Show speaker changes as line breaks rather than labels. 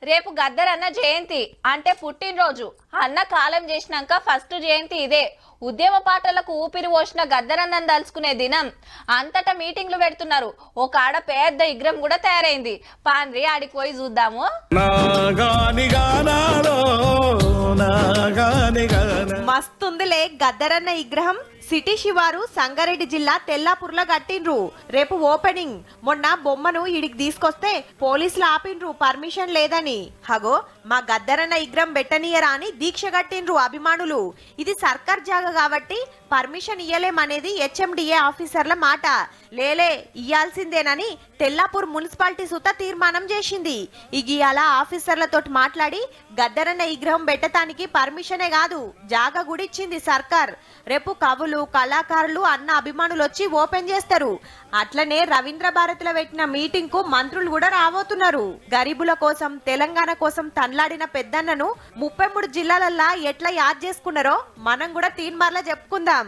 రేపు గద్దరన్న జయంతి అంటే పుట్టినరోజు. అన్న కాలం చేసినాక ఫస్ట్ జయంతి ఇదే. ఉద్యమ పాటలకు ఊపిరి పోసిన గద్దరన్నను దలుచుకునే దినం. అంతటా మీటింగ్లు పెడుతున్నారు. ఒక ఆడ పెద్ద విగ్రహం కూడా తయారైంది. పాండ్రి ఆడికి పోయి చూద్దాము.
మస్తుందిలే గద్దరన్న విగ్రహం. సిటీ శివారు సంగారెడ్డి జిల్లా తెల్లాపూర్లో కట్టిండ్రు. రేపు ఓపెనింగ్. మొన్న బొమ్మను ఇడికి తీసుకొస్తే పోలీసులు ఆపిండ్రు పర్మిషన్ లేదని. హగో మా గద్దరన్న విగ్రహం పెట్టనీయరా అని దీక్ష కట్టిండ్రు అభిమానులు. ఇది సర్కార్ జాగా కాబట్టి పర్మిషన్ ఇయ్యలేమనేది హెచ్ఎండిఏ ఆఫీసర్ల మాట. లేలే ఇయ్యాల్సిందేనని తెల్లాపూర్ మున్సిపాలిటీ సుత తీర్మానం చేసింది. ఇగియాల ఆఫీసర్లతోటి మాట్లాడి గద్దరన్న విగ్రహం పెట్టడానికి పర్మిషనే కాదు జాగా కూడా ఇచ్చింది సర్కార్. రేపు కవులు కళాకారులు అన్న అభిమానులు వచ్చి ఓపెన్ చేస్తారు. అట్లనే రవీంద్ర భారతిలో పెట్టిన మీటింగ్ కు మంత్రులు కూడా రాబోతున్నారు. గరీబుల కోసం తెలంగాణ కోసం తన్లాడిన పెద్దన్నను 33 జిల్లాలల్లా ఎట్లా యాద్ చేసుకున్నారో మనం కూడా తీన్మార్లా చెప్పుకుందాం.